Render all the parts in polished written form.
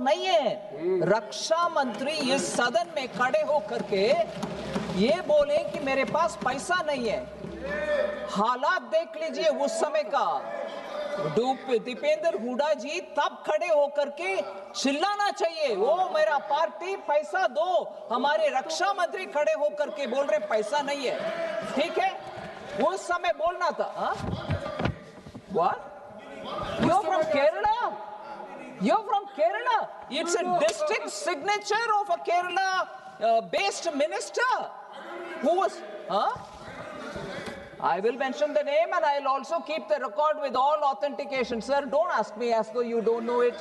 नहीं है। रक्षा मंत्री इस सदन में खड़े होकर के ये बोले कि मेरे पास पैसा नहीं है। हालात देख लीजिए उस समय का। दीपेंद्र हुडा जी तब खड़े होकर के चिल्लाना चाहिए, वो मेरा पार्टी पैसा दो। हमारे रक्षा मंत्री खड़े होकर के बोल रहे पैसा नहीं है। ठीक है, उस समय बोलना था। What? You're from Kerala? You're from Kerala? It's a distinct signature of a Kerala-based minister. Who was? I will mention the name and I'll also keep the record with all authentication. Sir, don't ask me as though you don't know it.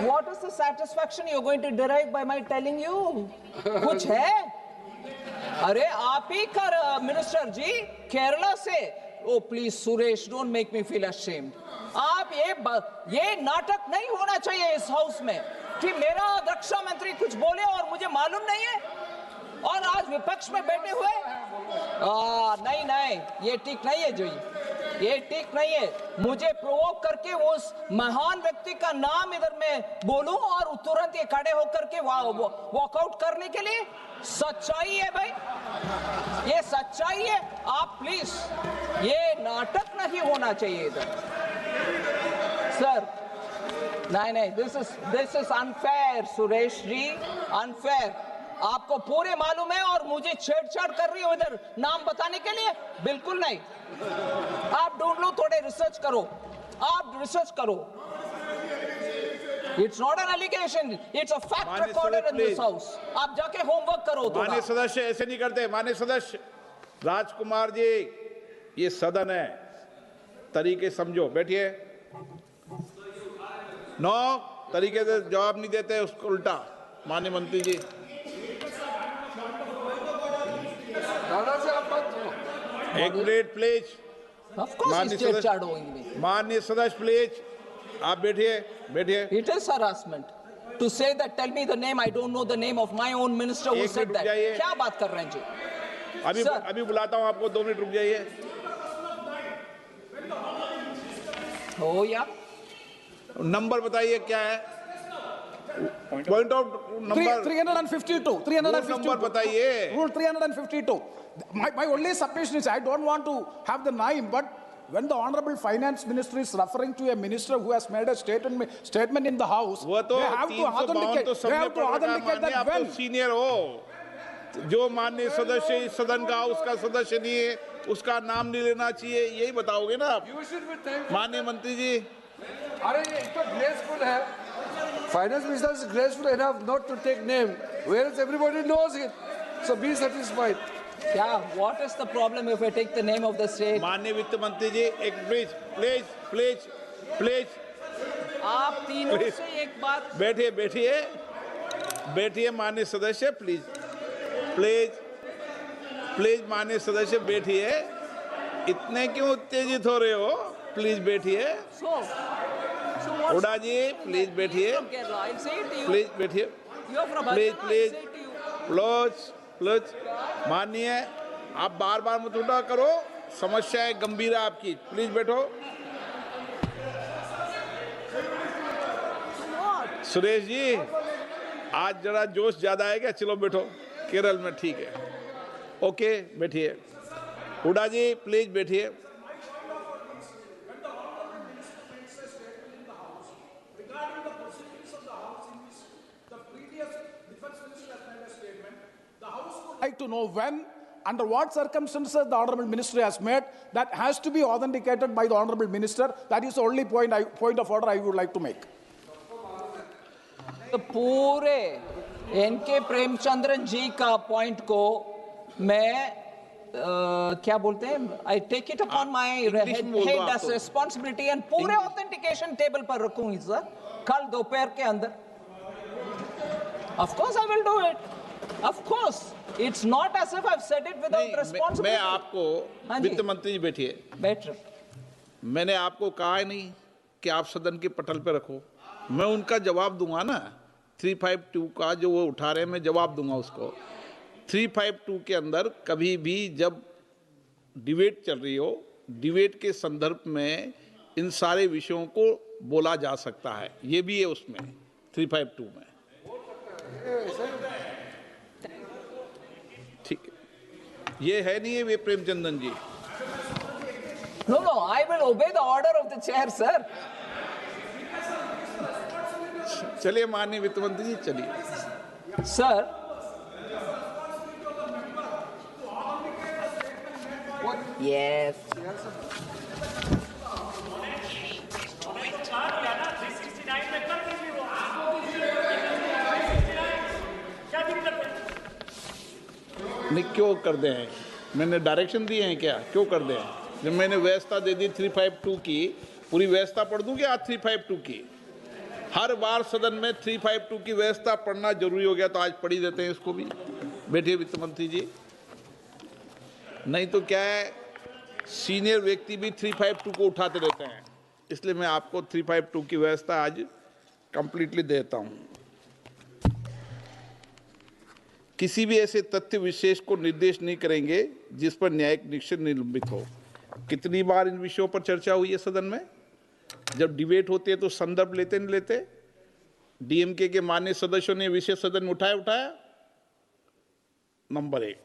What is the satisfaction you're going to derive by my telling you? कुछ है? अरे आप ही कर minister जी केरला से। Oh please Suresh, don't make me feel ashamed. आप ये नाटक नहीं होना चाहिए इस हाउस में कि मेरा रक्षा मंत्री कुछ बोले और मुझे मालूम नहीं है और आज विपक्ष में बैठे हुए। नहीं, ये ठीक नहीं है जी, ये ठीक नहीं है। मुझे प्रोवोक करके उस महान व्यक्ति का नाम इधर मैं बोलूं और तुरंत ये खड़े होकर के वॉकआउट करने के लिए। सच्चाई है भाई, ये सच्चाई है। आप प्लीज, ये नाटक नहीं होना चाहिए इधर। सर नहीं, this is unfair Suresh ji, unfair. आपको पूरे मालूम है और मुझे छेड़छाड़ कर रही हो इधर नाम बताने के लिए। बिल्कुल नहीं। आप ढूंढ लो, थोड़े रिसर्च करो, आप रिसर्च करो। It's not an allegation, it's a fact recorded in this house. आप जाके होमवर्क करो। माननीय सदस्य ऐसे नहीं करते। माननीय सदस्य राजकुमार जी, ये सदन है, तरीके समझो। बैठिए। नो तरीके से जवाब नहीं देते, उसको उल्टा। माननीय मंत्री जी, एक मिनट प्लीज। माननीय सदस्य प्लीज, आप बैठिए। It is harassment to say that. Tell me the name. I don't know the name of my own minister who said that. क्या बात कर रहे हैं जी? अभी बुलाता हूं आपको, 2 मिनट रुक जाइए। हो या नंबर बताइए क्या है? Point of number 352. 352 नंबर बताइए। Rule 352. My only submission is I don't want to have the name, but when the honorable finance minister is referring to a minister who has made a statement in the house, वो तो they have to authenticate. They have to authenticate that आप तो when. Senior हो। जो माननीय सदस्य इस सदन का उसका सदस्य नहीं है, उसका नाम नहीं लेना चाहिए, यही बताओगे ना आप? माननीय मंत्री जी, अरे ये तो ग्रेसफुल है। Finance minister is graceful enough not to take name, whereas everybody knows it. So be satisfied. क्या? What is the problem if I take the name of the state? माननीय वित्त मंत्री जी, एक प्लीज। आप तीनों से एक बात। बैठिए माननीय सदस्य, प्लीज माननीय सदस्य बैठिए। इतने क्यों उत्तेजित हो रहे हो? प्लीज बैठिए। हुडा जी प्लीज बैठिए। प्लीज माननीय, आप बार मत उठा करो, समस्या है गंभीर है आपकी। प्लीज बैठो। सुरेश जी, आज जरा जोश ज्यादा है क्या? चलो बैठो, केरल में ठीक है। ओके, बैठिए। हुडा जी प्लीज बैठिए। Like to know when, under what circumstances the honorable minister has made, that has to be authenticated by the honorable minister. That is the only point of order I would like to make. तो पूरे N K Premachandran जी का point को मैं क्या बोलते हैं, I take it upon my head as responsibility and पूरे authentication table पर रखूंगी सर कल दोपहर के अंदर। Of course I will do it, of course. It's not as if I've said it without responsibility. मैं आपको, वित्त मंत्री जी बैठिए। मैंने आपको कहा ही नहीं कि आप सदन के पटल पे रखो। मैं उनका जवाब दूंगा ना, 352 का जो वो उठा रहे हैं, मैं जवाब दूंगा उसको। 352 के अंदर कभी भी जब डिबेट चल रही हो, डिबेट के संदर्भ में इन सारे विषयों को बोला जा सकता है, ये भी है उसमें 352 में। ठीक है, ये है नहीं है वे प्रेमचंदन जी। No, no, I will obey the order of the chair, sir. चलिए माननीय वित्त मंत्री जी, चलिए। Sir, yes. नहीं, क्यों कर दे हैं? मैंने डायरेक्शन दिए हैं क्या? क्यों कर दे हैं? जब मैंने व्यवस्था दे दी 352 की, पूरी व्यवस्था पढ़ दूं क्या? 352 की हर बार सदन में 352 की व्यवस्था पढ़ना जरूरी हो गया, तो आज पढ़ ही देते हैं इसको भी। बैठिए वित्त मंत्री जी। नहीं तो क्या है, सीनियर व्यक्ति भी 352 को उठाते रहते हैं, इसलिए मैं आपको 352 की व्यवस्था आज कंप्लीटली देता हूं। किसी भी ऐसे तथ्य विशेष को निर्देश नहीं करेंगे जिस पर न्यायिक निरीक्षण निलंबित हो। कितनी बार इन विषयों पर चर्चा हुई है सदन में? जब डिबेट होती है तो संदर्भ लेते नहीं लेते? डीएमके के मान्य सदस्यों ने विषय सदन में उठाया? नंबर 1।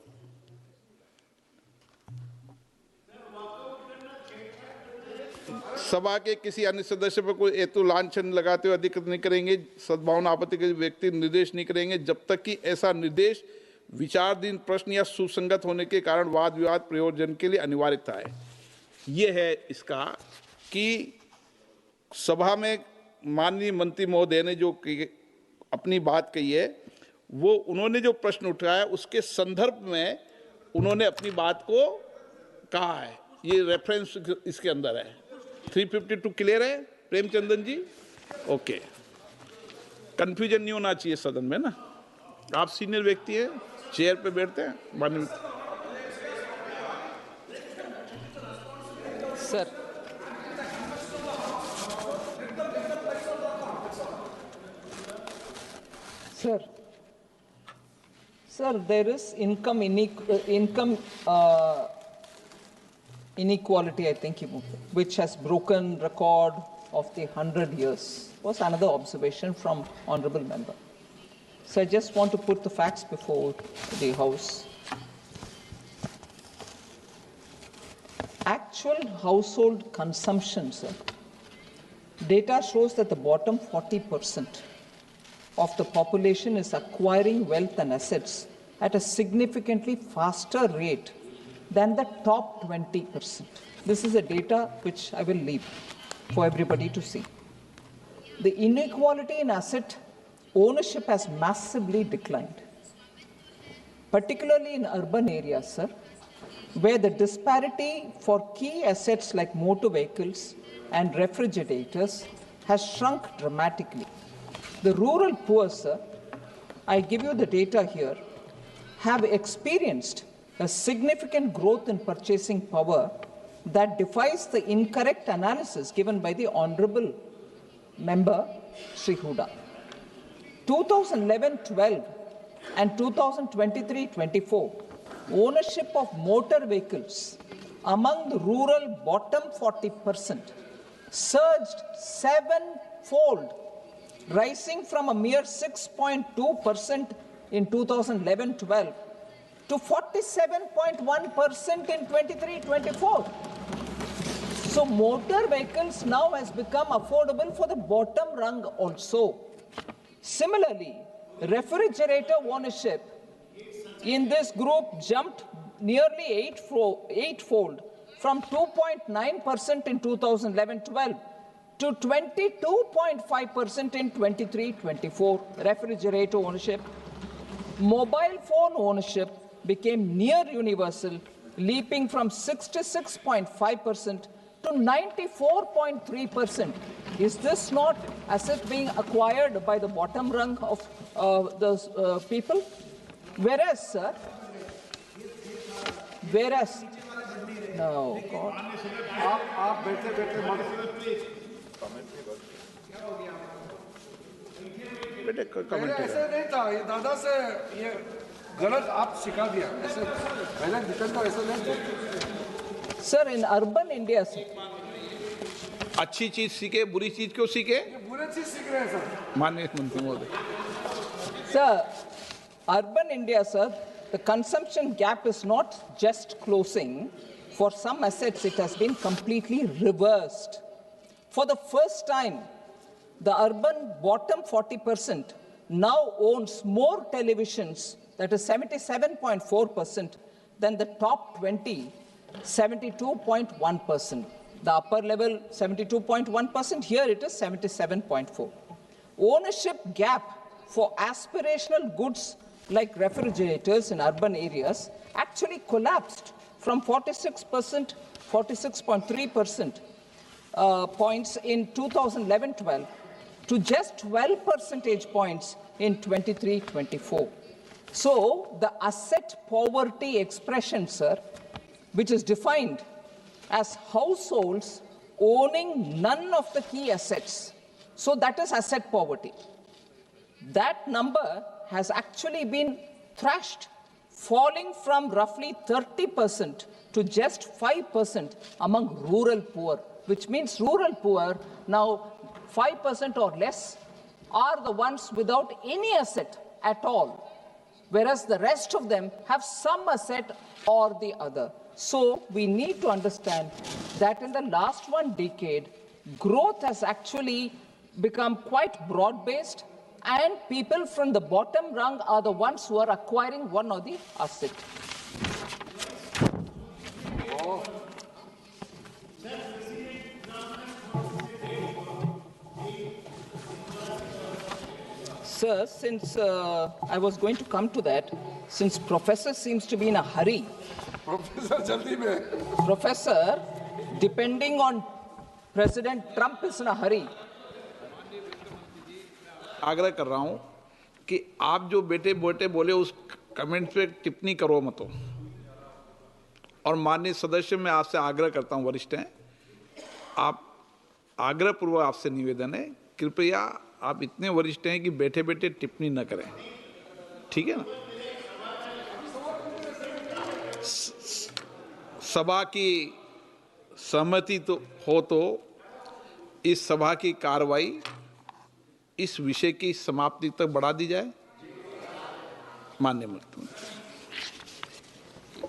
सभा के किसी अन्य सदस्य पर कोई हेतु लांछन लगाते हुए अधिकृत नहीं करेंगे, सद्भावना आपत्ति के व्यक्ति निर्देश नहीं करेंगे जब तक कि ऐसा निर्देश विचाराधीन प्रश्न या सुसंगत होने के कारण वाद विवाद प्रयोजन के लिए अनिवार्यता है। ये है इसका कि सभा में माननीय मंत्री महोदय ने जो अपनी बात कही है, वो उन्होंने जो प्रश्न उठाया उसके संदर्भ में उन्होंने अपनी बात को कहा है। ये रेफरेंस इसके अंदर है। 352 क्लियर है प्रेमचंदन जी? ओके, कंफ्यूजन नहीं होना चाहिए सदन में ना। आप सीनियर व्यक्ति हैं, चेयर पे बैठते हैं माननीय। Sir. Sir, there is income inequality, I think, which has broken record of the 100 years. Was another observation from honorable member. So I just want to put the facts before the House. Actual household consumption, sir. Data shows that the bottom 40% of the population is acquiring wealth and assets at a significantly faster rate than the top 20%. This is a data which I will leave for everybody to see. The inequality in asset ownership has massively declined, particularly in urban areas, sir, where the disparity for key assets like motor vehicles and refrigerators has shrunk dramatically. The rural poor, sir, I give you the data here, have experienced a significant growth in purchasing power that defies the incorrect analysis given by the Honorable Member Shri Huda. 2011-12 and 2023-24, ownership of motor vehicles among the rural bottom 40% surged 7-fold, rising from a mere 6.2% in 2011-12 to 47.1% in 23-24. So motor vehicles now has become affordable for the bottom rung also. Similarly, refrigerator ownership in this group jumped nearly eightfold from 2.9% in 2011-12 to 22.5% in 23-24. Refrigerator ownership. Mobile phone ownership became near universal, leaping from 66.5% to 94.3%. Is this not asset being acquired by the bottom rung of the people? Whereas, sir, no, God. आप बैठे मत ऐसे नहीं था, ये दादा से ये गलत आप सिखा दिया। ऐसे पहले निकलता ऐसा नहीं था। Sir, in urban India, sir, अच्छी चीज सीखे, बुरी चीज क्यों सीखे? बुरे चीज सीख रहे हैं सर। माननीय मंत्री महोदय, Sir, urban India, sir, the consumption gap is not just closing. For some assets, it has been completely reversed. For the first time, the urban bottom 40% now owns more televisions, that is 77.4%, than the top 20, 72.1%. The upper level 72.1%, here it is 77.4%. Ownership gap for aspirational goods like refrigerators in urban areas actually collapsed from 46%, 46.3% points in 2011-12 to just 12 percentage points in 23-24. So the asset poverty expression, sir, which is defined as households owning none of the key assets, so that is asset poverty. That number has actually been thrashed, falling from roughly 30% to just 5% among rural poor, which means rural poor now 5% or less are the ones without any asset at all, whereas the rest of them have some asset or the other. So we need to understand that in the last 1 decade, growth has actually become quite broad-based, and people from the bottom rung are the ones who are acquiring one or the asset. Sir, since I was going to come to that, since Professor seems to be in a hurry, professor जल्दी में। Professor, depending on President Trump is in a hurry. आग्रह कर रहा हूं कि आप जो बेटे बेटे बोले उस कमेंट पे टिप्पणी करो मत। और माननीय सदस्य, मैं आपसे आग्रह करता हूं, वरिष्ठ हैं आप, आग्रह पूर्वक आपसे निवेदन है, कृपया आप इतने वरिष्ठ हैं कि बैठे बैठे टिप्पणी न करें, ठीक है ना? सभा की सहमति तो हो तो इस सभा की कार्रवाई इस विषय की समाप्ति तक बढ़ा दी जाए। माननीय मंत्री।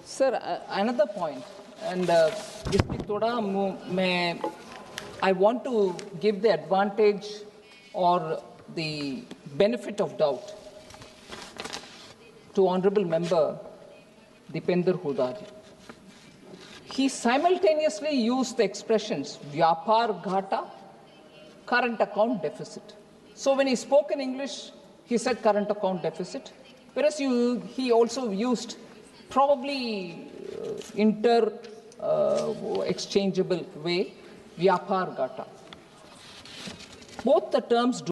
Sir, another point, and इसमें थोड़ा मैं I want to give the advantage or the benefit of doubt to Honorable Member Dipender Hooda ji. He simultaneously used the expressions Vyapar Ghata, current account deficit. So when he spoke in English, he said current account deficit, whereas he also used probably exchangeable way, Vyapar Ghata. Both the terms